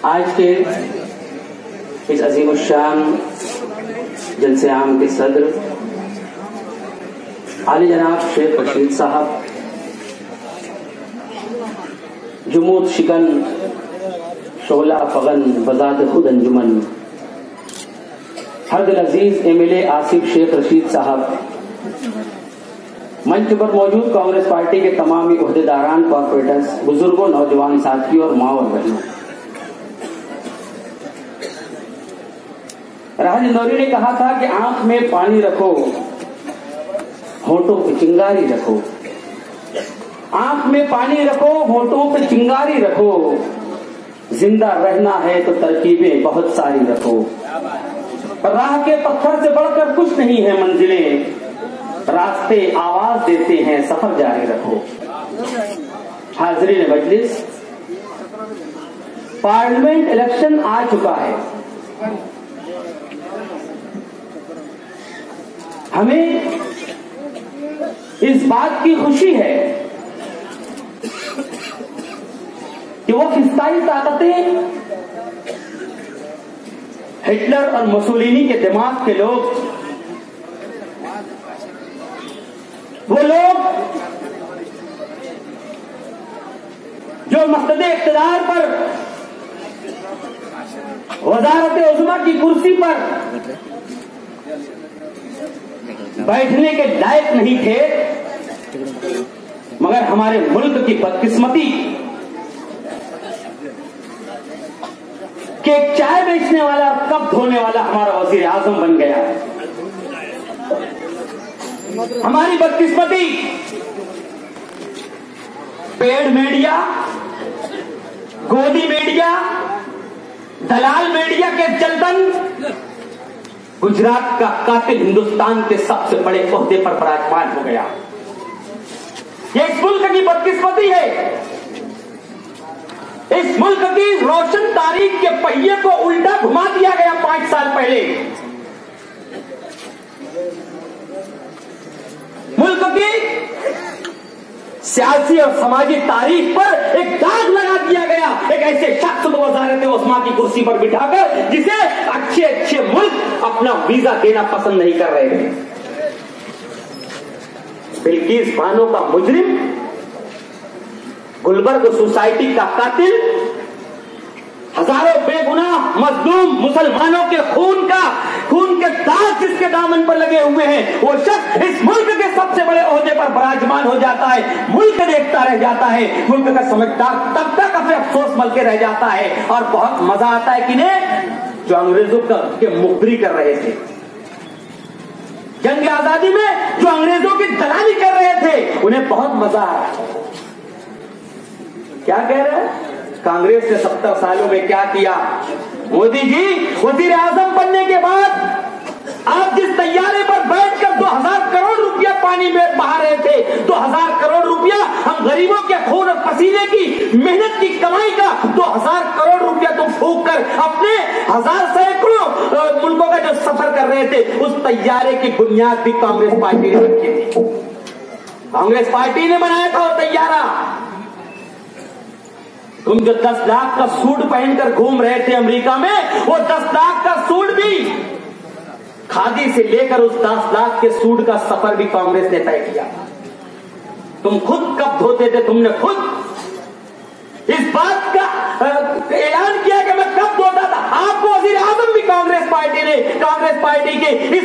आज के इस अजीमुश्शान जलसे आम के सदर आली जनाब शेख रशीद साहब, जुमूद शिकन शोला फगन बजात खुद अंजुमन, हरदिल अजीज एमएलए आसिफ शेख रशीद साहब, मंच पर मौजूद कांग्रेस पार्टी के तमाम ओहदेदारान, कॉर्पोरेटर्स, बुजुर्गों, नौजवान साथियों और माँ और बहनों, राज इंदौरी ने कहा था कि आंख में पानी रखो, होठों पे चिंगारी रखो। आंख में पानी रखो, होठों पे चिंगारी रखो, जिंदा रहना है तो तरकीबें बहुत सारी रखो। राह के पत्थर से बढ़कर कुछ नहीं है मंजिलें, रास्ते आवाज देते हैं सफर जारी रखो। हाज़रीन मजलिस, पार्लियामेंट इलेक्शन आ चुका है। हमें इस बात की खुशी है कि वो फिस्ताई ताकतें, हिटलर और मुसोलिनी के दिमाग के लोग, वो लोग जो मक़सद इक़्तिदार पर, वज़ारत उज़्मा की कुर्सी पर बैठने के लायक नहीं थे, मगर हमारे मुल्क की बदकिस्मती कि चाय बेचने वाला, कप धोने वाला हमारा वज़ीर आज़म बन गया। हमारी बदकिस्मती पेड मीडिया, गोदी मीडिया, दलाल मीडिया के चलतन गुजरात का कातिल हिंदुस्तान के सबसे बड़े ओहदे पर विराजमान हो गया। ये इस मुल्क की बदकिस्मती है। इस मुल्क की रोशन तारीख के पहिए को उल्टा घुमा दिया गया 5 साल पहले। मुल्क की सियासी और समाजी तारीख पर एक दाग लगा दिया गया, एक ऐसे शख्स को वज़ारत उज़्मा की कुर्सी पर बिठाकर जिसे अच्छे अच्छे मुल्क अपना वीजा देना पसंद नहीं कर रहे थे। बिल्किस बानो का मुजरिम, गुलबर्ग सोसाइटी का कातिल, हजारों बेगुनाह मजलूम मुसलमानों के खून के दाग जिसके दामन पर लगे हुए हैं, वो शख्स इस मुल्क के सबसे बड़े ओहदे पर विराजमान हो जाता है। मुल्क देखता रह जाता है, मुल्क का समझदार तब तक अपने अफसोस मल के रह जाता है। और बहुत मजा आता है कि ने जो अंग्रेजों के मुखबिरी कर रहे थे, जंग आजादी में जो अंग्रेजों की दलाली कर रहे थे, उन्हें बहुत मजा आ रहा है। क्या कह रहे हैं? कांग्रेस ने 70 सालों में क्या किया? मोदी जी, वजीर आजम बनने के बाद आप जिस तैयारे पर बैठकर 2000 करोड़ रुपया पानी में बहा रहे थे, 2000 करोड़ रुपया हम गरीबों के खून और पसीने की मेहनत की कमाई का 2000 करोड़ रुपया तो फूंक कर अपने सैकड़ों मुल्कों का जो सफर कर रहे थे, उस तैयारे की बुनियाद भी कांग्रेस पार्टी ने रखी थी। कांग्रेस पार्टी ने बनाया था वो तैयारा। तुम जो 10 लाख का सूट पहनकर घूम रहे थे अमेरिका में, वो 10 लाख का सूट भी, खादी से लेकर उस 10 लाख के सूट का सफर भी कांग्रेस ने तय किया। तुम खुद कब धोते थे? तुमने खुद इस बात का ऐलान किया कि मैं कब धोता था। आपको वज़ीर आज़म भी कांग्रेस पार्टी ने, कांग्रेस पार्टी के इस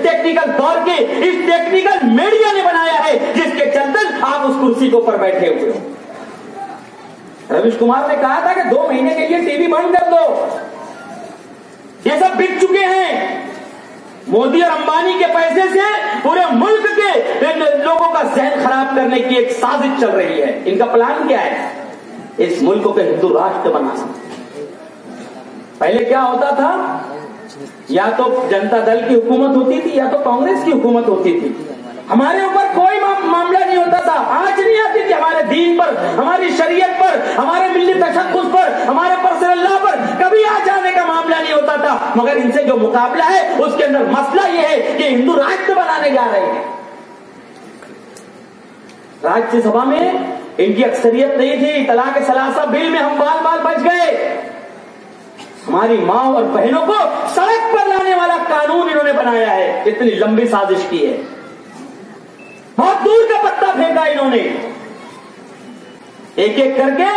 टेक्निकल दौर के, इस टेक्निकल मीडिया ने बनाया है, जिसके चलते आप उस कुर्सी के ऊपर बैठे हुए हो। रवीश कुमार ने कहा था कि 2 महीने के लिए टीवी बंद कर दो, ये सब बिक चुके हैं। मोदी और अंबानी के पैसे से पूरे मुल्क के लोगों का जहन खराब करने की एक साजिश चल रही है। इनका प्लान क्या है? इस मुल्क को हिंदू राष्ट्र बनाना। पहले क्या होता था? या तो जनता दल की हुकूमत होती थी या तो कांग्रेस की हुकूमत होती थी। हमारे ऊपर कोई मामला नहीं होता था। आज नहीं आती थी हमारे दीन पर, हमारी शरीयत पर, हमारे मिल्ली तशद्दुद पर, हमारे पर्सनल पर कभी आ जाने का मामला नहीं होता था। मगर इनसे जो मुकाबला है उसके अंदर मसला यह है कि हिंदू राष्ट्र बनाने जा रहे हैं। राज्यसभा में इनकी अक्सरियत नहीं थी। तलाक सलासा बिल में हम बाल बाल बच गए। हमारी माँ और बहनों को सड़क पर लाने वाला कानून इन्होंने बनाया है। इतनी लंबी साजिश की है, बहुत दूर का पत्ता फेंका इन्होंने। एक एक करके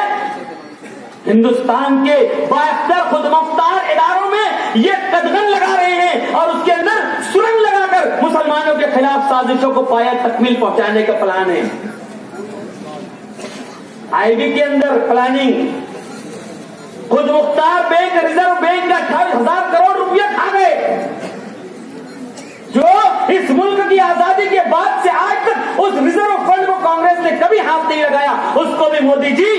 हिंदुस्तान के 72 खुदमुख्तार इदारों में ये कदगन लगा रहे हैं और उसके अंदर सुरंग लगाकर मुसलमानों के खिलाफ साजिशों को पाया तकमील पहुंचाने का प्लान है। आईबी के अंदर प्लानिंग, खुद मुख्तार बैंक, रिजर्व बैंक का 28,000 करोड़ रुपया खा गए, जो इस मुल्क की आजादी के बाद से आज तक उस रिजर्व फंड को कांग्रेस ने कभी हाथ नहीं लगाया, उसको भी मोदी जी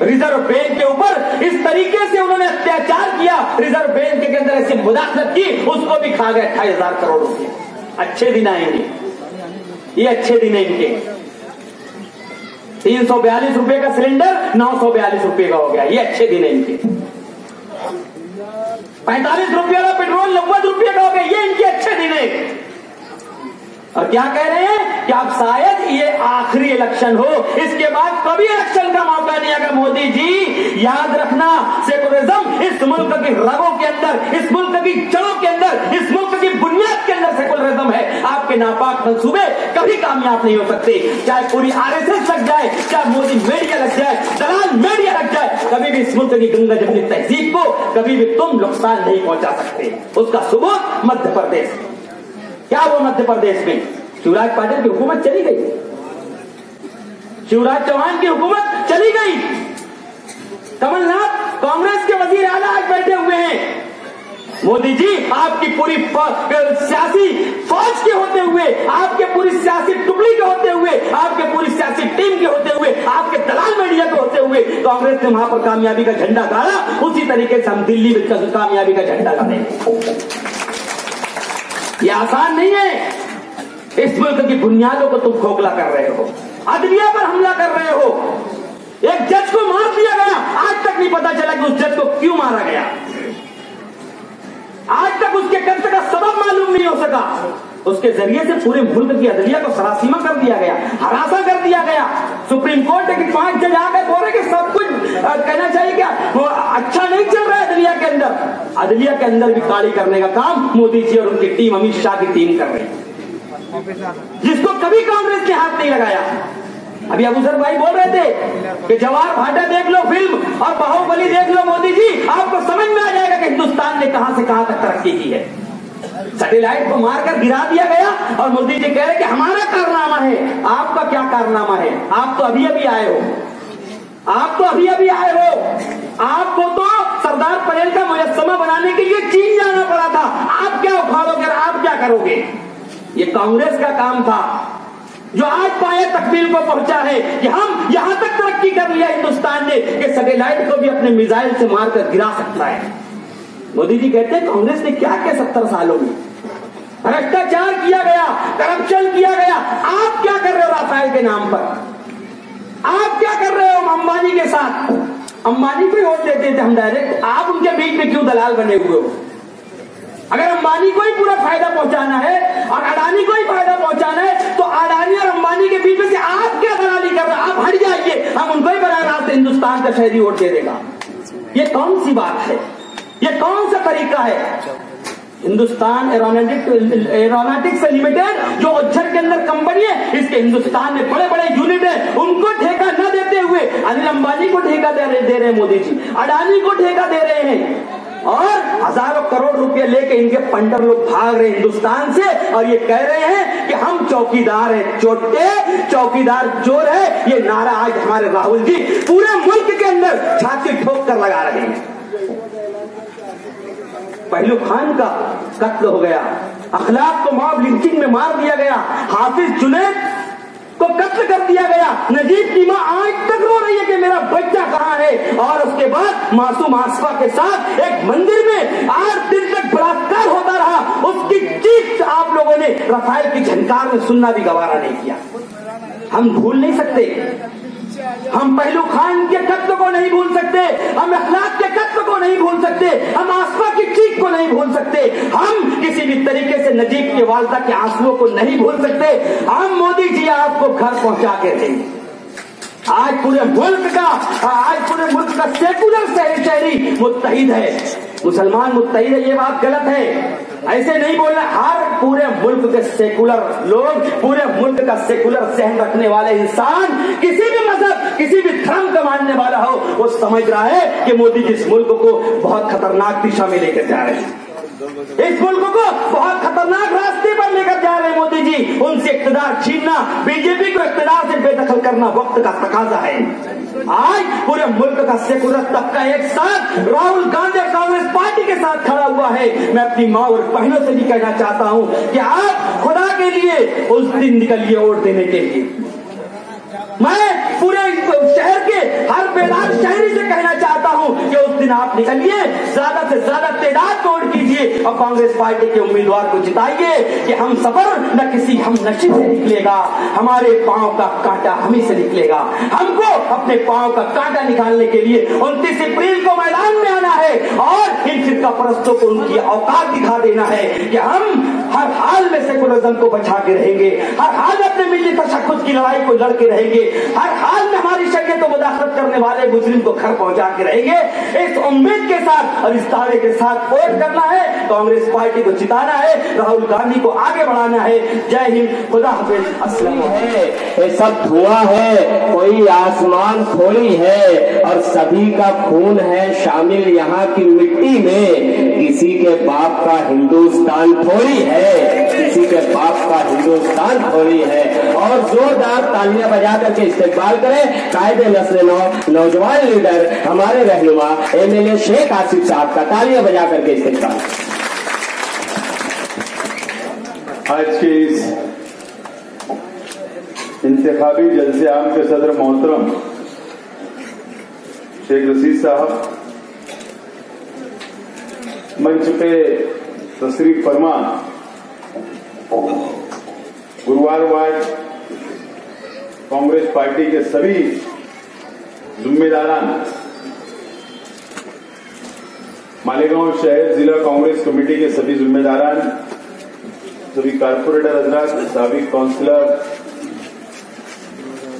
रिजर्व बैंक के ऊपर इस तरीके से उन्होंने अत्याचार किया, रिजर्व बैंक के अंदर ऐसी मुदाखलत की, उसको भी खा गए 28,000 करोड़ रुपया। अच्छे दिन आएंगे, ये अच्छे दिन है इनके। 342 रुपए का सिलेंडर 942 रुपए का हो गया, ये अच्छे दिन है इनके। 45 रुपये का पेट्रोल 90 रुपये का हो गया, ये इनके अच्छे दिन है। और क्या कह रहे हैं कि अब शायद ये आखिरी इलेक्शन हो, इसके बाद कभी इलेक्शन का मौका नहीं आएगा। मोदी जी याद रखना, सेकुलरिज्म इस मुल्क की रगों के अंदर, इस मुल्क की जड़ों के अंदर, इस मुल्क की बुनियाद के अंदर सेकुलरिज्म है। आपके नापाक मंसूबे कभी कामयाब नहीं हो सकते, चाहे पूरी आरएसएस लग जाए, चाहे मोदी मीडिया लग जाए, दलाल मीडिया लग जाए, कभी भी इस मुल्क की गंगा जमनी तहजीब को कभी भी तुम नुकसान नहीं पहुंचा सकते। उसका सबूत मध्य प्रदेश। क्या वो मध्य प्रदेश में शिवराज पाटिल की हुकूमत चली गई, शिवराज चौहान की हुकूमत चली गई, कमलनाथ कांग्रेस के वजीर आला आज बैठे हुए हैं। मोदी जी आपकी पूरी सियासी फौज के होते हुए, आपके पूरी सियासी टुकड़ी के होते हुए, आपके पूरी सियासी टीम के होते हुए, आपके दलाल मीडिया के होते हुए कांग्रेस ने वहां पर कामयाबी का झंडा गाड़ा, उसी तरीके से हम दिल्ली में कामयाबी का झंडा गाड़ेंगे। ये आसान नहीं है। इस मुल्क की बुनियादों को तुम खोखला कर रहे हो, अदलिया पर हमला कर रहे हो। एक जज को मार दिया गया, आज तक नहीं पता चला कि उस जज को क्यों मारा गया, आज तक उसके कत्ल का सबब मालूम नहीं हो सका। उसके जरिए से पूरे मुल्क की अदलिया को सरासीमा कर दिया गया, हरासा कर दिया गया। सुप्रीम कोर्ट के 5 जज आकर बोल रहे कि सब कुछ कहना चाहिए, क्या वो अच्छा नहीं चल रहा है अदलिया के अंदर। अदलिया के अंदर भी काली करने का काम मोदी जी और उनकी टीम, अमित शाह की टीम कर रही है, जिसको कभी कांग्रेस ने हाथ नहीं लगाया। अभी अबूसर भाई बोल रहे थे कि जवाहर भाटा देख लो फिल्म और बाहुबली देख लो मोदी जी, आपको समझ में आ जाएगा कि हिंदुस्तान ने कहां से कहां तक तरक्की की है। सैटेलाइट को मारकर गिरा दिया गया और मोदी जी कह रहे कि हमारा कारनामा है। आपका क्या कारनामा है? आप तो अभी अभी आए हो, आप तो अभी अभी आए हो। आपको तो सरदार पटेल का मुजस्समा बनाने के लिए चीन जाना पड़ा था। आप क्या उखाड़ोगे, आप क्या करोगे? ये कांग्रेस का काम था, जो आज पाए तकमील को पहुंचा है कि हम यहां तक तरक्की कर लिया हिंदुस्तान ने कि सैटेलाइट को भी अपने मिसाइल से मारकर गिरा सकता है। मोदी जी कहते हैं कांग्रेस ने क्या क्या 70 सालों में भ्रष्टाचार किया गया, करप्शन किया गया। आप क्या कर रहे हो राफेल के नाम पर? आप क्या कर रहे हो अंबानी के साथ? अंबानी को वोट देते थे हम डायरेक्ट, आप उनके बीच में क्यों दलाल बने हुए हो? अगर अंबानी को ही पूरा फायदा पहुंचाना है और अडानी को ही फायदा पहुंचाना है, तो अडानी और अंबानी के बीच में से आप क्या दलाली कर रहे हो? आप हट जाइए, हम उनको ही बराह रास्त हिंदुस्तान का शहरी वोट दे देगा। ये कौन सी बात है? ये कौन सा तरीका है? हिंदुस्तान एरोनॉटिक्स लिमिटेड जो उज्जैन के अंदर कंपनी है, इसके हिंदुस्तान में बड़े बड़े यूनिट है, उनको ठेका न देते हुए अनिल अंबानी को ठेका दे रहे हैं मोदी जी, अडानी को ठेका दे रहे हैं और हजारों करोड़ रुपए लेके इनके पंडर लोग भाग रहे हिंदुस्तान से और ये कह रहे हैं कि हम चौकीदार हैं। चोटे चौकीदार चोर है, ये नारा आज हमारे राहुल जी पूरे मुल्क के अंदर छाती ठोक कर लगा रहे हैं। पहलू खान का कत्ल हो गया, अखलाक को मॉब लिंचिंग में मार दिया गया, हाफिज जुनैद को कत्ल कर दिया गया, नजीब की मां आज तक रो रही है कि मेरा बच्चा कहां है। और उसके बाद मासूम आसफा के साथ एक मंदिर में 8 दिन तक बलात्कार होता रहा, उसकी चीख आप लोगों ने रफाइल की झनकार में सुनना भी गवारा नहीं किया। हम भूल नहीं सकते, हम पहलू खान के कत्ल को नहीं भूल सकते, हम अखलाक के कत्ल को नहीं भूल सकते, हम आसफा की चीख को नहीं भूल सकते, हम किसी भी तरीके से नजीब की वालदा के आंसुओं को नहीं भूल सकते। हम मोदी जी आपको घर पहुंचा के देंगे। आज पूरे मुल्क का सेकुलर शहरी मुत्तहिद है। मुसलमान मुत्तहिद है, ये बात गलत है। ऐसे नहीं बोलना। हर पूरे मुल्क के सेकुलर लोग, पूरे मुल्क का सेकुलर सहन रखने वाले इंसान, किसी भी मजहब, किसी भी धर्म का मानने वाला हो, वो समझ रहा है कि मोदी जी इस मुल्क को बहुत खतरनाक दिशा में लेकर जा रहे हैं। इस मुल्क को बहुत खतरनाक रास्ते पर लेकर जा रहे हैं मोदी जी। उनसे इख्तिदार छीनना, बीजेपी को इख्तिदार से बेदखल करना वक्त का तकाजा है। आज पूरे मुल्क का सेकुलर तबका एक साथ राहुल गांधी कांग्रेस पार्टी के साथ खड़ा हुआ है। मैं अपनी माँ और बहनों से भी कहना चाहता हूं कि आप खुदा के लिए उस दिन निकलिए वोट देने के लिए। मैं पूरे शहर के हर बेदार शहरी से कहना चाहता हूं कि उस दिन आप निकलिए, ज्यादा से ज्यादा तादाद वोट कीजिए और कांग्रेस पार्टी के उम्मीदवार को जिताइए कि हम सफर न किसी हम नशे से निकलेगा, हमारे पांव का कांटा हमी से निकलेगा। हमको अपने पांव का कांटा निकालने के लिए 29 अप्रैल को मैदान में आना है और इन फिरका परस्तों को उनकी औकात दिखा देना है कि हम हर हाल में सेकुलरिज्म को बचा के रहेंगे, हर हाल में अपने मिली तशक्कुस की लड़ाई को लड़के रहेंगे, हर हाल में हमारी शरीयत को मुदाखलत करने वाले मुस्लिम को घर पहुंचा के रहेंगे। इस उम्मीद के साथ और इस दावे के साथ वोट करना है, कांग्रेस पार्टी को जिताना है, राहुल गांधी को आगे बढ़ाना है। जय हिंद, खुदा हाफिज, अस्सलाम है। ये सब धुआं है, कोई आसमान खोली है और सभी का खून है शामिल यहाँ की मिट्टी में। किसी के बाप का हिंदुस्तान थोड़ी है, किसी के बाप का हिंदुस्तान थोड़ी है। और जोरदार तालियां बजा करके इस्तेकबाल करें कायदे नस्ल नौजवान लीडर हमारे रहनुमा एमएलए शेख आसिफ साहब का। तालियां बजा करके इस्तेकबाल। आज के इस इंतखाबी जलसे आम के सदर मोहतरम शेख रशीद साहब, मंच पे तशरीफ फरमा गुरुवार वार्ड कांग्रेस पार्टी के सभी जिम्मेदारान, मालेगांव शहर जिला कांग्रेस कमेटी के सभी जिम्मेदारान, सभी कारपोरेटर हजरात, साबिक काउंसिलर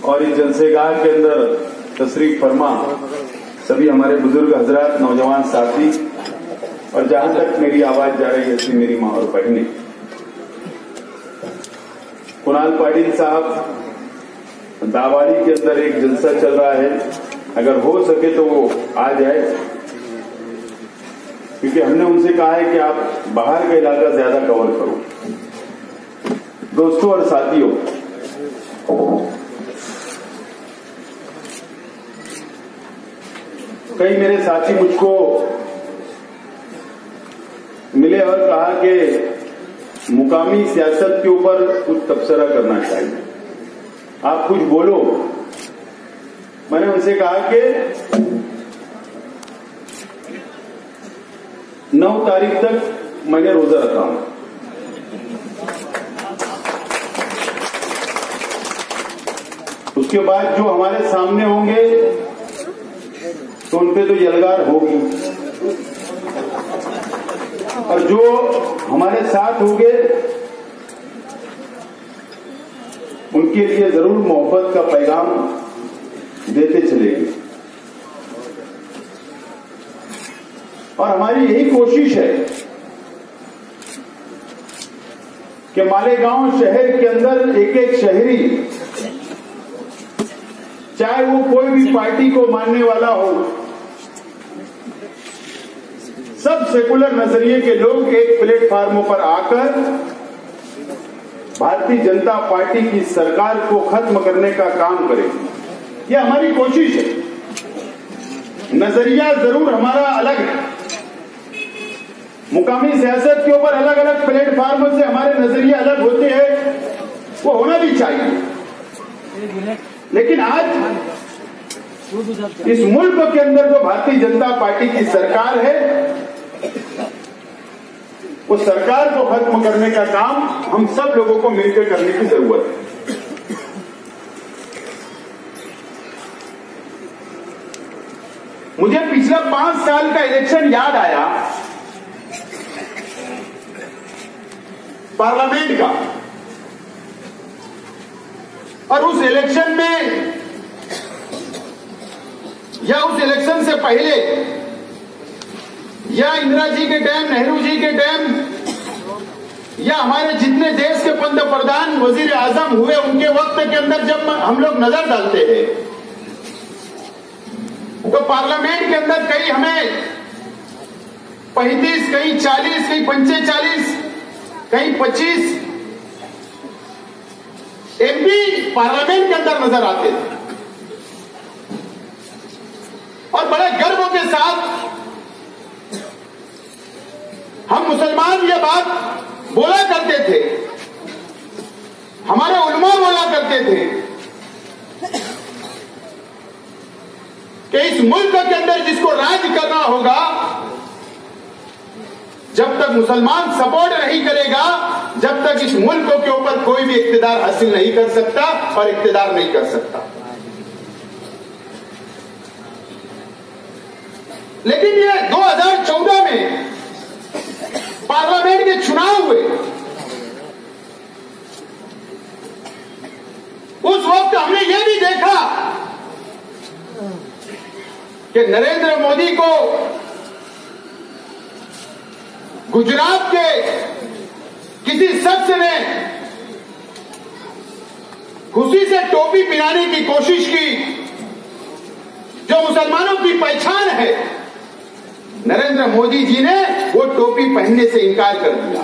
और इस जलसेगाह के अंदर तशरीफ फरमा सभी हमारे बुजुर्ग हजरात, नौजवान साथी और जहां तक मेरी आवाज जा रही है ऐसी मेरी मां और बहनें। कुणाल पाटिल साहब, दावाड़ी के अंदर एक जलसा चल रहा है, अगर हो सके तो वो आ जाए, क्योंकि हमने उनसे कहा है कि आप बाहर का इलाका ज्यादा कवर करो। दोस्तों और साथियों, कई मेरे साथी मुझको मिले और कहा कि मुकामी सियासत के ऊपर कुछ तबसरा करना चाहिए, आप कुछ बोलो। मैंने उनसे कहा कि 9 तारीख तक मैंने रोजा रखा हूं, उसके बाद जो हमारे सामने होंगे तो उनपे तो यलगार होगी, और जो हमारे साथ होंगे उनके लिए जरूर मोहब्बत का पैगाम देते चलेंगे। और हमारी यही कोशिश है कि मालेगांव शहर के अंदर एक एक शहरी, चाहे वो कोई भी पार्टी को मानने वाला हो, सब सेकुलर नजरिए के लोग एक प्लेटफार्मों पर आकर भारतीय जनता पार्टी की सरकार को खत्म करने का काम करें। यह हमारी कोशिश है। नजरिया जरूर हमारा अलग है, मुकामी सियासत के ऊपर अलग अलग प्लेटफार्मों से हमारे नजरिए अलग होते हैं, वो होना भी चाहिए। लेकिन आज इस मुल्क के अंदर जो भारतीय जनता पार्टी की सरकार है, उस सरकार को खत्म करने का काम हम सब लोगों को मिलकर करने की जरूरत है। मुझे पिछला 5 साल का इलेक्शन याद आया, पार्लियामेंट का, और उस इलेक्शन में या उस इलेक्शन से पहले या इंदिरा जी के टाइम, नेहरू जी के टाइम, या हमारे जितने देश के पंत प्रधान, वजीर आजम हुए, उनके वक्त के अंदर जब हम लोग नजर डालते हैं तो पार्लियामेंट के अंदर कहीं हमें 35, कहीं 40, कहीं 45, कहीं 25 एमपी पार्लियामेंट के अंदर नजर आते थे। और बड़े गर्व के साथ हम मुसलमान ये बात बोला करते थे, हमारे उलमा बोला करते थे कि इस मुल्क के अंदर जिसको राज करना होगा, जब तक मुसलमान सपोर्ट नहीं करेगा, जब तक इस मुल्क के ऊपर कोई भी इख्तिदार हासिल नहीं कर सकता और इख्तिदार नहीं कर सकता। लेकिन ये 2014 में पार्लियामेंट के चुनाव हुए, उस वक्त हमने ये भी देखा कि नरेंद्र मोदी को गुजरात के किसी शख्स ने खुशी से टोपी पहनाने की कोशिश की, जो मुसलमानों की पहचान है। नरेंद्र मोदी जी ने वो टोपी पहनने से इनकार कर दिया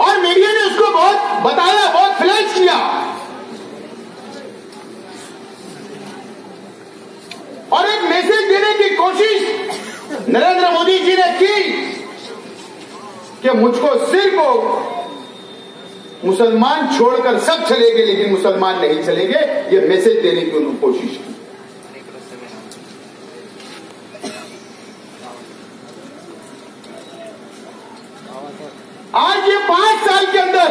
और मीडिया ने उसको बहुत बताया, बहुत फ्लैश किया और एक मैसेज देने की कोशिश नरेंद्र मोदी जी ने की कि मुझको सिर्फ मुसलमान छोड़कर सब चलेंगे लेकिन मुसलमान नहीं चलेंगे, ये मैसेज देने की उन्होंने कोशिश की। आज ये 5 साल के अंदर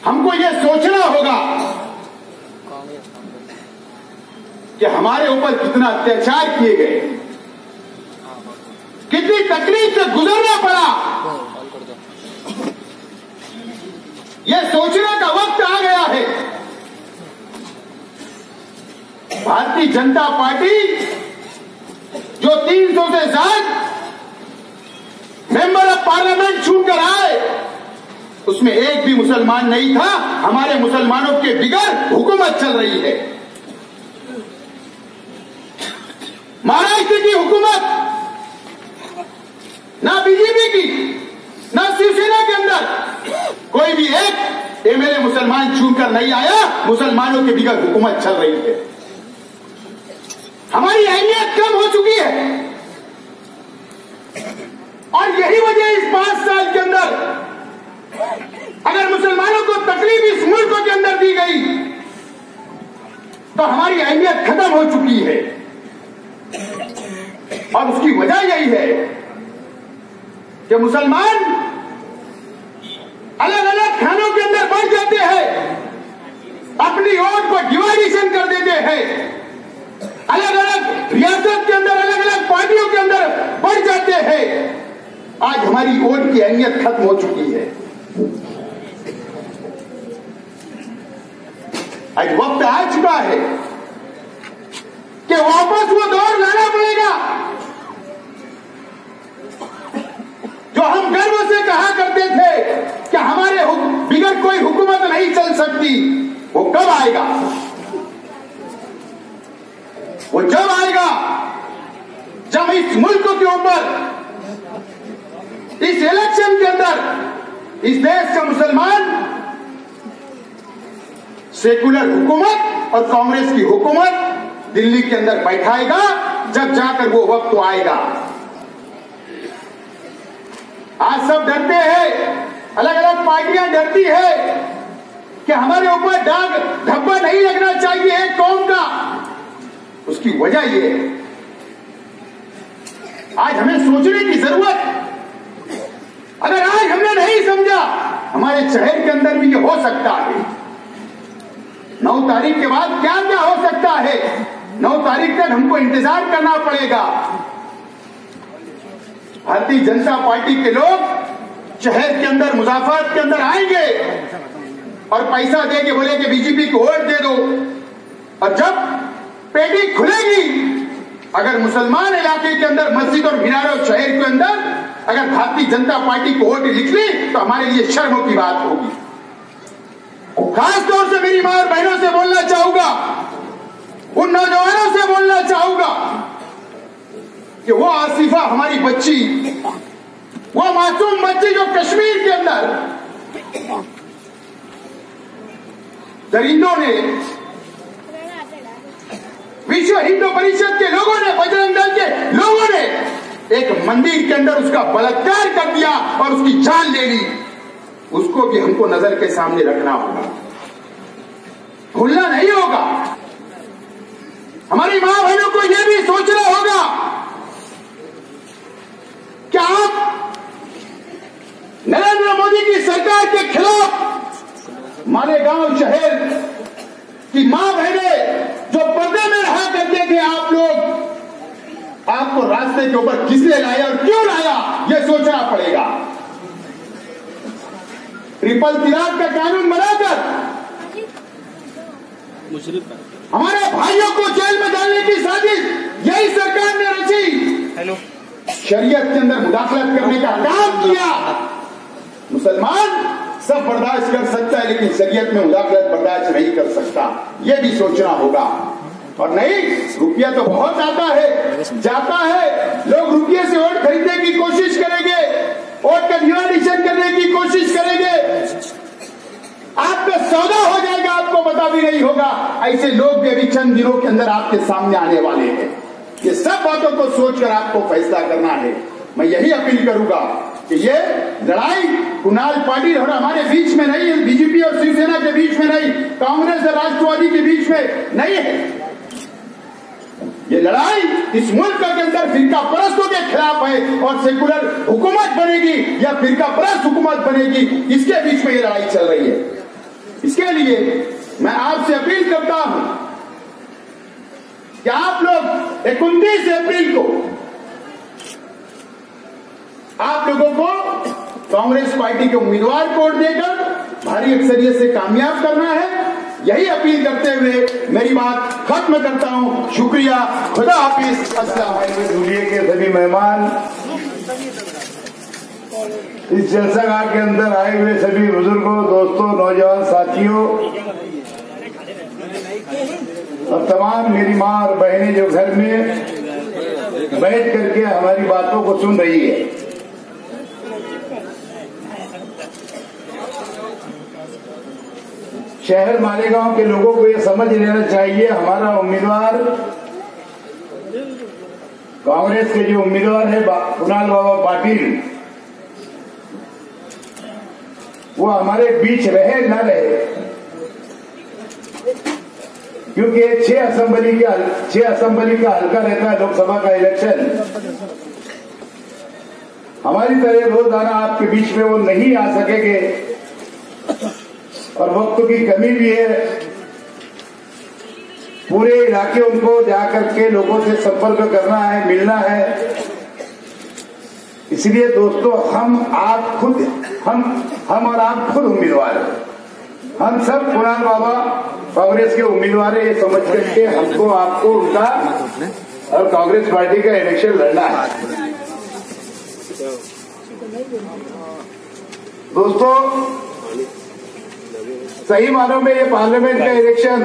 हमको ये सोचना होगा कि हमारे ऊपर कितना अत्याचार किए गए, कितनी तकलीफ से गुजरना पड़ा। यह सोचने का वक्त आ गया है। भारतीय जनता पार्टी जो 300 से ज्यादा मेंबर ऑफ पार्लियामेंट चुनकर आए, उसमें एक भी मुसलमान नहीं था। हमारे मुसलमानों के बिगड़ हुकूमत चल रही है। महाराष्ट्र की हुकूमत ना बीजेपी की ना शिवसेना के अंदर कोई भी एक एमएलए मुसलमान चुनकर नहीं आया। मुसलमानों के बिगड़ हुकूमत चल रही है। हमारी अहमियत कम हो चुकी है और यही वजह इस 5 साल के अंदर अगर मुसलमानों को तकलीफ इस मुल्क के अंदर दी गई तो हमारी अहमियत खत्म हो चुकी है। और उसकी वजह यही है कि मुसलमान अलग अलग खानों के अंदर बढ़ जाते हैं, अपनी वोट को डिवाइडेशन कर देते हैं, अलग अलग रियासत के अंदर अलग अलग पार्टियों के अंदर बढ़ जाते हैं। आज हमारी वोट की अहमियत खत्म हो चुकी है। आज वक्त आ चुका है कि वापस वो दौर लाना पड़ेगा जो हम गर्व से कहा करते थे कि हमारे बिगड़ कोई हुकूमत नहीं चल सकती। वो कब आएगा? वो जब आएगा जब इस मुल्क के ऊपर इस इलेक्शन के अंदर इस देश का मुसलमान सेकुलर हुकूमत और कांग्रेस की हुकूमत दिल्ली के अंदर बैठाएगा। जब जाकर वो वक्त तो आएगा। आज सब डरते हैं, अलग अलग पार्टियां डरती है कि हमारे ऊपर दाग धब्बा नहीं लगना चाहिए एक कौम का। उसकी वजह ये है, आज हमें सोचने की जरूरत। अगर आज हमने नहीं समझा, हमारे शहर के अंदर भी ये हो सकता है। 9 तारीख के बाद क्या क्या हो सकता है, 9 तारीख तक हमको इंतजार करना पड़ेगा। भारतीय जनता पार्टी के लोग शहर के अंदर मुजाफरत के अंदर आएंगे और पैसा दे के बोले कि बीजेपी को वोट दे दो। और जब पेटी खुलेगी, अगर मुसलमान इलाके के अंदर मस्जिद और मीनारों शहर के अंदर अगर भारतीय जनता पार्टी को वोट निकली तो हमारे लिए शर्म की बात होगी। खासतौर से मेरी मां और बहनों से बोलना चाहूंगा, उन नौजवानों से बोलना चाहूंगा कि वो आसिफा हमारी बच्ची, वो मासूम बच्ची जो कश्मीर के अंदर दरिंदों ने, विश्व हिंदू परिषद के लोगों ने, बजरंग दल के लोगों ने एक मंदिर के अंदर उसका बलात्कार कर दिया और उसकी जान ले ली, उसको भी हमको नजर के सामने रखना होगा, भूलना नहीं होगा। हमारी मां बहनों को यह भी सोचना होगा कि आप नरेंद्र मोदी की सरकार के खिलाफ मालेगांव शहर की मां बहनें जो पर्दे में रहा करते थे, आप लोग, आपको रास्ते के ऊपर किसने लाया और क्यों लाया, यह सोचना पड़ेगा। ट्रिपल तलाक का कानून बनाकर हमारे भाइयों को जेल में डालने की साजिश यही सरकार ने रची, शरीयत के अंदर मुदाखलत करने का काम किया। मुसलमान सब बर्दाश्त कर सकता है लेकिन शरीयत में मुदाखलत बर्दाश्त नहीं कर सकता, यह भी सोचना होगा। और नहीं, रुपया तो बहुत आता है, जाता है, लोग रुपये से वोट खरीदने की कोशिश करेंगे, वोट का डिवाइडेशन करने की कोशिश करेंगे, आपका सौदा हो जाएगा, आपको पता भी नहीं होगा। ऐसे लोग भी अभी चंद दिनों के अंदर आपके सामने आने वाले हैं। ये सब बातों को सोचकर आपको फैसला करना है। मैं यही अपील करूंगा कि ये लड़ाई कुणाल पाटिल और हमारे बीच में नहीं है, बीजेपी और शिवसेना के बीच में नहीं, कांग्रेस और राष्ट्रवादी के बीच में नहीं है। ये लड़ाई इस मुल्क के अंदर फिरका परस्तों के खिलाफ है और सेकुलर हुकूमत बनेगी या फिरका परस्त हुकूमत बनेगी, इसके बीच में ये लड़ाई चल रही है। इसके लिए मैं आपसे अपील करता हूं कि आप लोग 29 अप्रैल को आप लोगों को कांग्रेस पार्टी के उम्मीदवार को वोट देकर भारी अक्सरियत से कामयाब करना है। यही अपील करते हुए मेरी बात खत्म करता हूं। शुक्रिया, खुदा हाफिज, अस्सलाम वालेकुम। दुनिया के सभी मेहमान, इस जलसागाह के अंदर आए हुए सभी बुजुर्गों, दोस्तों, नौजवान साथियों और तमाम मेरी माँ और बहनें जो घर में बैठ करके हमारी बातों को सुन रही है, शहर मालेगांव के लोगों को यह समझ लेना चाहिए, हमारा उम्मीदवार कांग्रेस के जो उम्मीदवार है कुणाल बाबा पाटिल, वो हमारे बीच रहे न रहे, क्योंकि 6 असेंबली का हल्का रहता है लोकसभा का इलेक्शन। हमारी तरह रोजाना आपके बीच में वो नहीं आ सकेंगे और वक्त की कमी भी है। पूरे इलाके उनको जाकर के लोगों से संपर्क करना है, मिलना है। इसलिए दोस्तों, हम और आप खुद उम्मीदवार हैं। हम सब कुणाल बाबा कांग्रेस के उम्मीदवार है, ये समझ करके हमको आपको उनका और कांग्रेस पार्टी का इलेक्शन लड़ना है। दोस्तों, सही मानों में ये पार्लियामेंट का इलेक्शन,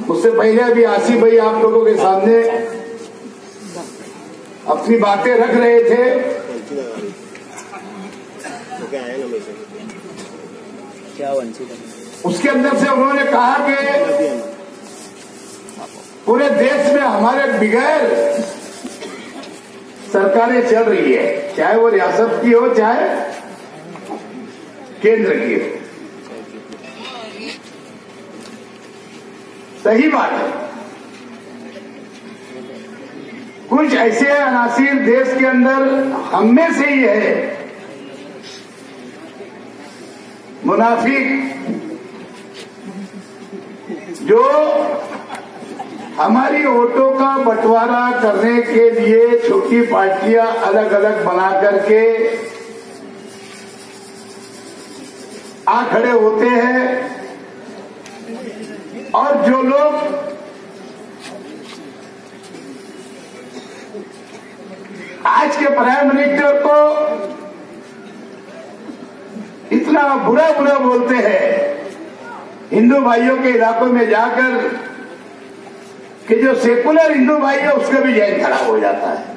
उससे पहले अभी आसिफ भाई आप लोगों के सामने अपनी बातें रख रहे थे। उसके अंदर से उन्होंने कहा कि पूरे देश में हमारे बगैर सरकारें चल रही है, चाहे वो रियासत की हो चाहे केंद्र की हो। सही बात है, कुछ ऐसे अनासिर देश के अंदर हम में से ही है, मुनाफिक, जो हमारी वोटों का बंटवारा करने के लिए छोटी पार्टियां अलग अलग बना करके आ खड़े होते हैं और जो लोग आज के प्राइम मिनिस्टर को इतना बुरा बुरा बोलते हैं हिंदू भाइयों के इलाकों में जाकर कि जो सेकुलर हिंदू भाई है उसका भी जहन खराब हो जाता है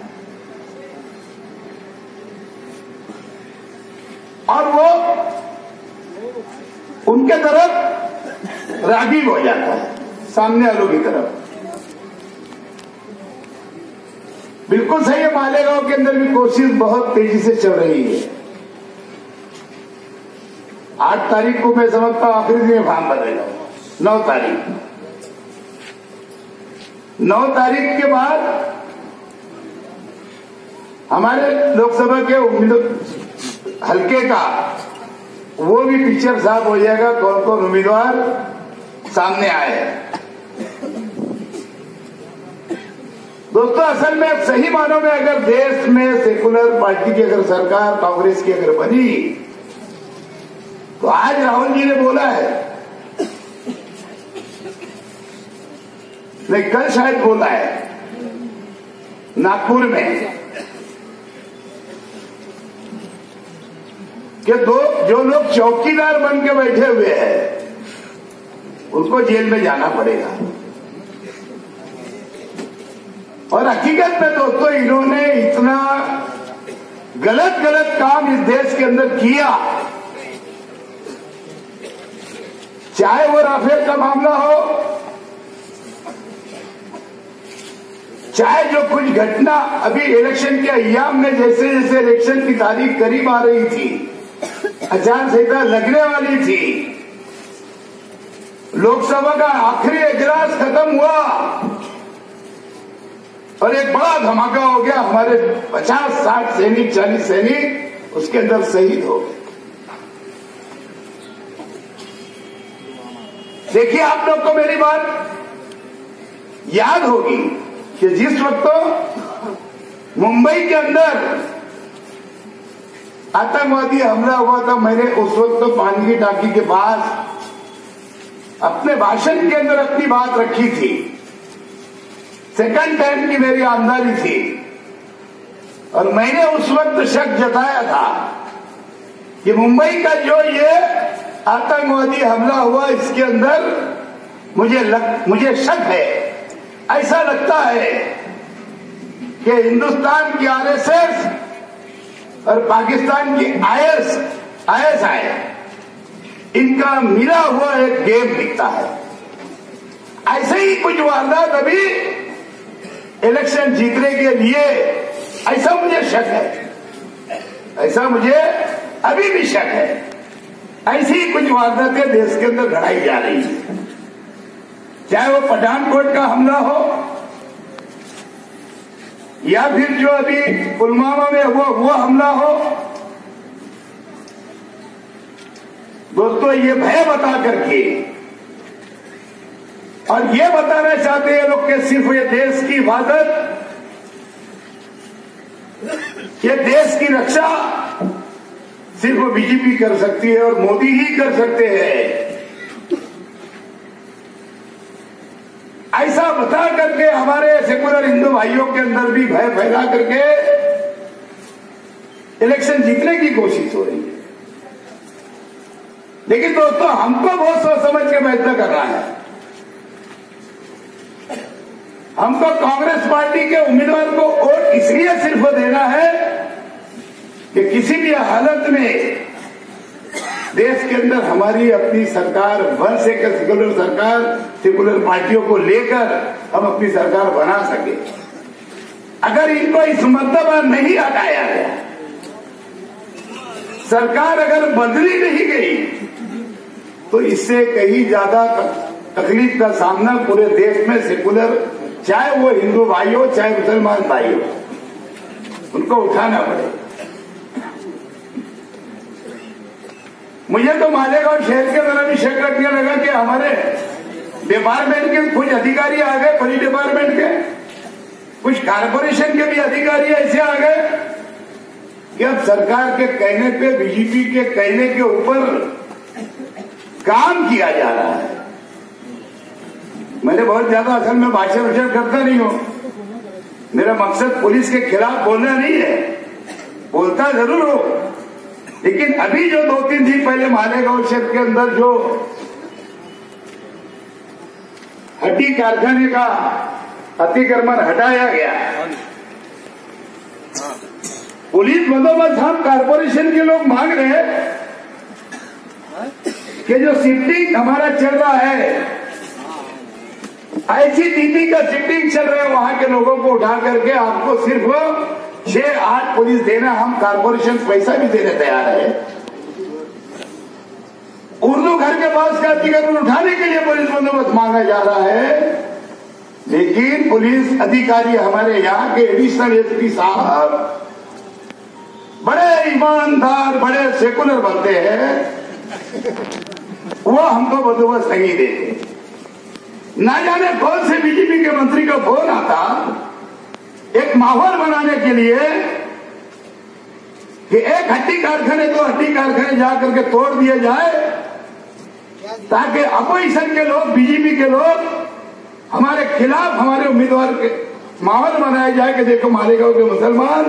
और वो उनके तरफ रागीब हो जाता है सामने वालों की तरफ। बिल्कुल सही है, मालेगांव के अंदर भी कोशिश बहुत तेजी से चल रही है। 8 तारीख को मैं समझता हूं आखिरी दिन फॉर्म भरेगा। 9 तारीख के बाद हमारे लोकसभा के हल्के का वो भी पिक्चर साफ हो जाएगा, कौन कौन उम्मीदवार सामने आए। दोस्तों, असल में सही मानों में अगर देश में सेकुलर पार्टी की अगर सरकार कांग्रेस की अगर बनी तो आज राहुल जी ने बोला है, नहीं कल शायद बोला है नागपुर में कि जो लोग चौकीदार बन के बैठे हुए हैं उनको जेल में जाना पड़ेगा। और हकीकत में दोस्तों इन्होंने इतना गलत काम इस देश के अंदर किया, चाहे वो राफेल का मामला हो, चाहे जो कुछ घटना अभी इलेक्शन के अय्याम में जैसे जैसे इलेक्शन की तारीख करीब आ रही थी, आचार संहिता लगने वाली थी, लोकसभा का आखिरी इजलास खत्म हुआ और एक बड़ा धमाका हो गया। हमारे 50-60 सैनिक 40 सैनिक उसके अंदर शहीद हो गए। देखिए, आप लोग को मेरी बात याद होगी कि जिस वक्त मुंबई के अंदर आतंकवादी हमला हुआ था, मैंने उस वक्त तो पानी की टांकी के पास अपने भाषण के अंदर अपनी बात रखी थी। सेकंड टाइम की मेरी आमदनी थी और मैंने उस वक्त शक जताया था कि मुंबई का जो ये आतंकवादी हमला हुआ इसके अंदर मुझे शक है, ऐसा लगता है कि हिंदुस्तान की आरएसएस और पाकिस्तान की आईएसआई इनका मिला हुआ एक गेम दिखता है। ऐसे ही कुछ वारदात अभी इलेक्शन जीतने के लिए, ऐसा मुझे शक है, ऐसा मुझे अभी भी शक है। ऐसी ही कुछ वारदातें देश के अंदर घड़ाई जा रही है, चाहे वो पठानकोट का हमला हो या फिर जो अभी पुलवामा में वो हमला हो। दोस्तों, ये भय बता करके और ये बताना चाहते हैं लोग कि सिर्फ ये देश की हिफाजत, ये देश की रक्षा सिर्फ बीजेपी कर सकती है और मोदी ही कर सकते हैं, ऐसा बता करके हमारे सेकुलर हिंदू भाइयों के अंदर भी भय फैला करके इलेक्शन जीतने की कोशिश हो रही है। लेकिन दोस्तों, हमको बहुत सोच समझ के फैसला करना है। हमको कांग्रेस पार्टी के उम्मीदवार को वोट इसलिए सिर्फ देना है कि किसी भी हालत में देश के अंदर हमारी अपनी सरकार बन सके, सेकुलर सरकार, सेकुलर पार्टियों को लेकर हम अपनी सरकार बना सके। अगर इनको इस मर्तबा नहीं हटाया गया, सरकार अगर बदली नहीं गई, तो इससे कहीं ज्यादा तकलीफ का सामना पूरे देश में सेकुलर, चाहे वो हिंदू भाई हो चाहे मुसलमान भाई हो, उनको उठाना पड़ेगा। मुझे तो मालेगांव शहर के अंदर भी शक रखने लगा कि हमारे डिपार्टमेंट के कुछ अधिकारी आ गए, पुलिस डिपार्टमेंट के, कुछ कारपोरेशन के भी अधिकारी ऐसे आ गए कि अब सरकार के कहने पे, बीजेपी के कहने के ऊपर काम किया जा रहा है। मैंने बहुत ज्यादा असल में भाषण करता नहीं हूं, मेरा मकसद पुलिस के खिलाफ बोलना नहीं है, बोलता जरूर हो, लेकिन अभी जो 2-3 दिन पहले मालेगांव क्षेत्र के अंदर जो हड्डी कारखाने का अतिक्रमण हटाया गया, पुलिस बंदोबस्त हम कारपोरेशन के लोग मांग रहे हैं कि जो शिफ्टिंग हमारा चल रहा है, ICTT का शिफ्टिंग चल रहा है, वहां के लोगों को उठा करके आपको सिर्फ 6-8 पुलिस देना, हम कारपोरेशन पैसा भी देने तैयार है। उर्दू घर के पास का अतिक्रमण उठाने के लिए पुलिस बंदोबस्त मांगा जा रहा है, लेकिन पुलिस अधिकारी हमारे यहाँ के एडिशनल एसपी साहब बड़े ईमानदार, बड़े सेकुलर बनते हैं, वो हमको बंदोबस्त नहीं देते। ना जाने कौन से बीजेपी के मंत्री का फोन आता एक माहौल बनाने के लिए कि एक हड्डी कारखाने को हड्डी कारखाने जाकर के तोड़ दिए जाए, ताकि अपोजिशन के लोग, बीजेपी के लोग हमारे खिलाफ, हमारे उम्मीदवार के माहौल बनाया जाए कि देखो मालेगांव के मुसलमान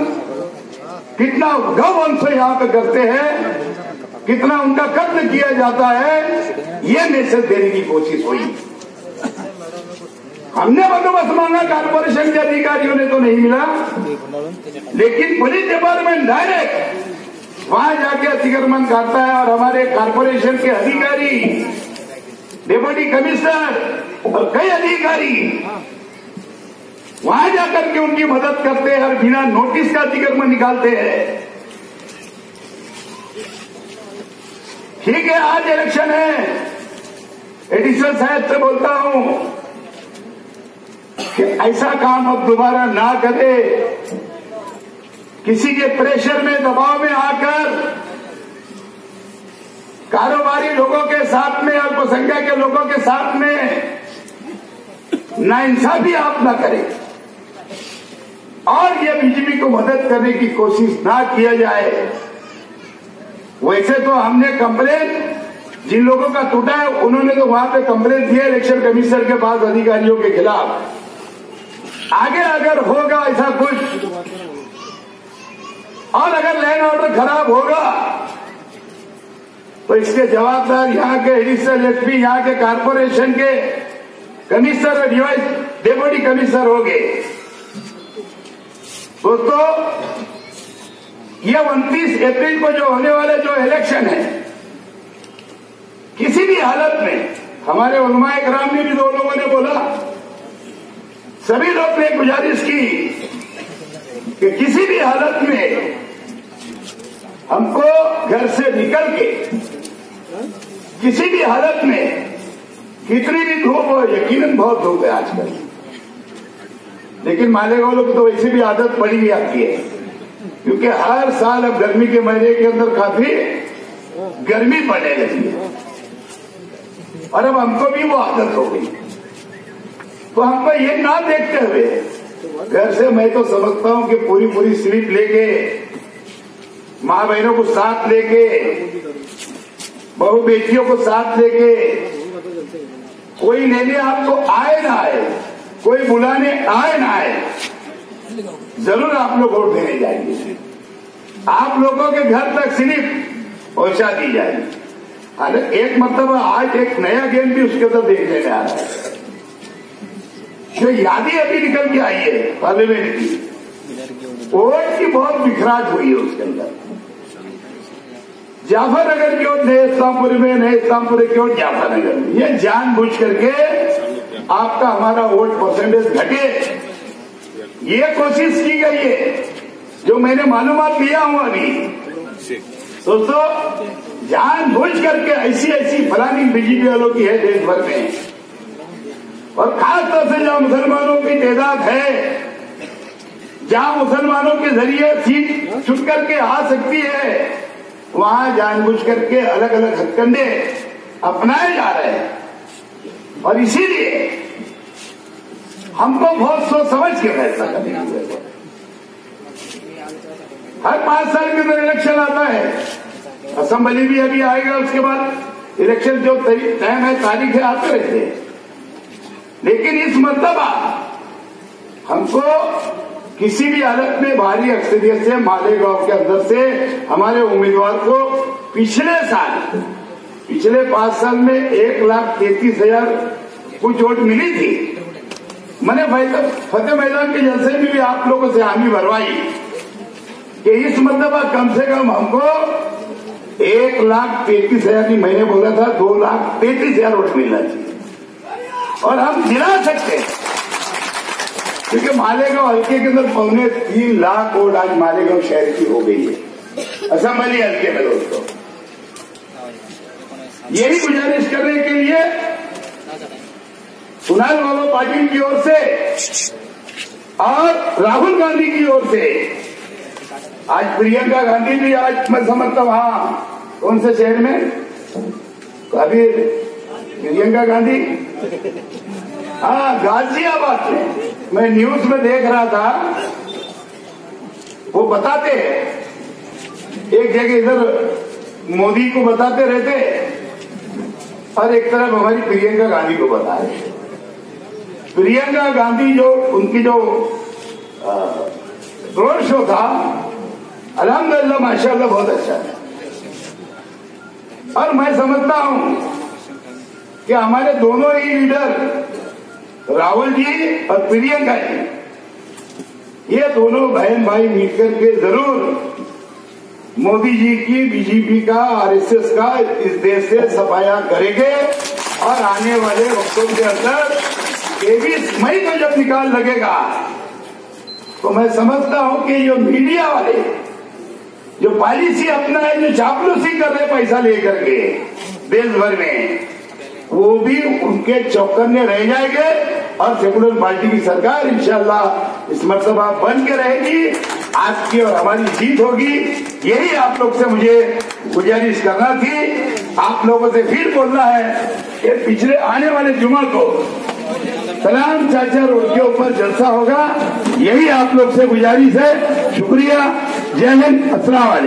कितना गौवंश यहाँ पे करते हैं, कितना उनका कत्ल किया जाता है, ये मैसेज देने की कोशिश हुई। हमने बंदोबस्त मांगा, कारपोरेशन के अधिकारियों ने तो नहीं मिला, लेकिन पुलिस डिपार्टमेंट डायरेक्ट वहां जाके अतिक्रमण करता है, और हमारे कारपोरेशन के अधिकारी, डिप्टी कमिश्नर और कई अधिकारी वहां जाकर के उनकी मदद करते हैं और बिना नोटिस का अतिक्रमण निकालते हैं। ठीक है, आज इलेक्शन है, एडिशनल साहब से बोलता हूं कि ऐसा काम अब दोबारा ना करे, किसी के प्रेशर में, दबाव में आकर कारोबारी लोगों के साथ में, अल्पसंख्यक के लोगों के साथ में नाइंसाफी आप ना करें, और ये बीजेपी को मदद करने की कोशिश ना किया जाए। वैसे तो हमने कंप्लेन, जिन लोगों का टूटा है उन्होंने तो वहां पे कंप्लेन दिया इलेक्शन कमिश्नर के पास अधिकारियों के खिलाफ। आगे अगर होगा ऐसा कुछ, और अगर लैंड ऑर्डर खराब होगा, तो इसके जवाबदार यहाँ के एडिशनल एसपी, यहाँ के कारपोरेशन के कमिश्नर और डिप्टी कमिश्नर होंगे। दोस्तों, ये 29 अप्रैल को जो होने वाले जो इलेक्शन है, किसी भी हालत में, हमारे उलमाए कराम ने भी 2 लोगों ने बोला, सभी लोग ने गुजारिश की कि किसी भी हालत में हमको घर से निकल के, किसी भी हालत में, कितनी भी धूप हो, यकीनन बहुत धूप है आजकल, लेकिन मालेगांव लोग तो वैसे भी आदत पड़ी ही आती है, क्योंकि हर साल अब गर्मी के महीने के अंदर काफी गर्मी पड़ने लगी है, और अब हमको भी वो आदत हो गई। तो हमको ये ना देखते हुए घर से, मैं तो समझता हूं कि पूरी स्लीप लेके, माँ बहनों को साथ लेके, बहू बेटियों को साथ लेके, कोई लेने आपको आए ना आए, कोई बुलाने आए ना आए, जरूर आप लोग वोट देने जाएंगे। आप लोगों के घर तक स्लिप पहुंचा दी जाएगी। अरे एक मतलब आज एक नया गेम भी उसके अंदर देखने में आ रहा है, जो यादें अभी निकल के आई है पार्लियामेंट की, वोट की बहुत बिखराट हुई है उसके अंदर। जाफरनगर क्यों नए इस्लामपुर में, नए इस्लामपुर क्यों जाफरनगर में, ये जानबूझ करके आपका हमारा वोट परसेंटेज घटे, ये कोशिश की गई है, जो मैंने मालूमात दिया हूं अभी। दोस्तों, जानबूझ करके ऐसी फलानी बीजेपी वालों की है देश भर में, और खासतौर से जहां मुसलमानों की तादाद है, जहां मुसलमानों के जरिए सीट चुन करके आ सकती है, वहां जानबूझ करके अलग अलग हथकंडे अपनाए जा रहे हैं। और इसीलिए हमको बहुत सोच समझ के फैसला करना है। हर 5 साल के अंदर इलेक्शन आता है, असेंबली भी अभी आएगा, उसके बाद इलेक्शन जो टाइम है, तारीख है, आते रहते हैं। लेकिन इस मर्तबा हमको किसी भी हालत में भारी अक्सरियत से मालेगांव के अंदर से हमारे उम्मीदवार को पिछले 5 साल में 1,33,000 कुछ वोट मिली थी। मैंने फतेह मैदान के जलसे में भी आप लोगों से हामी भरवाई कि इस मरतबा कम से कम हमको 1,33,000 की मैंने बोला था 2,33,000 वोट मिलना चाहिए और हम दिला सकते हैं, क्योंकि मालेगांव हल्के के अंदर 3 लाख वोट आज मालेगांव शहर की हो गई है असेंबली हल्के में। दोस्तों यही गुजारिश करने के लिए कुणाल बाबा पाटिल की ओर से और राहुल गांधी की ओर से, आज प्रियंका गांधी भी, आज मैं समझता हूं हाँ कौन से शहर में अभी प्रियंका गांधी, हाँ गाजियाबाद में, मैं न्यूज में देख रहा था, वो बताते एक जगह इधर मोदी को बताते रहते और एक तरफ हमारी प्रियंका गांधी को बता रहे। प्रियंका गांधी जो उनकी जो रोड शो था अल्हम्दुलिल्लाह माशाल्लाह बहुत अच्छा है और मैं समझता हूं कि हमारे दोनों ही लीडर राहुल जी और प्रियंका जी, ये दोनों बहन भाई मिलकर के जरूर मोदी जी की, बीजेपी का, आरएसएस का इस देश से सफाया करेंगे और आने वाले वक्तों के अंदर 23 मई को जब निकाल लगेगा तो मैं समझता हूं कि जो मीडिया वाले जो पॉलिसी अपना है, जो चापलूसी कर रहे पैसा लेकर के देश भर में, वो भी उनके चौकन्ने रह जाएंगे और सेकुलर पार्टी की सरकार इंशाल्लाह इस मरतबा बन के रहेगी। आपकी और हमारी जीत होगी। यही आप लोग से मुझे गुजारिश करना थी। आप लोगों से फिर बोलना है कि पिछले आने वाले जुमा को सलाम चाचा रोड के ऊपर जलसा होगा। यही आप लोग से गुजारिश है। शुक्रिया। जय हिंद। अस्सलाम वालेकुम।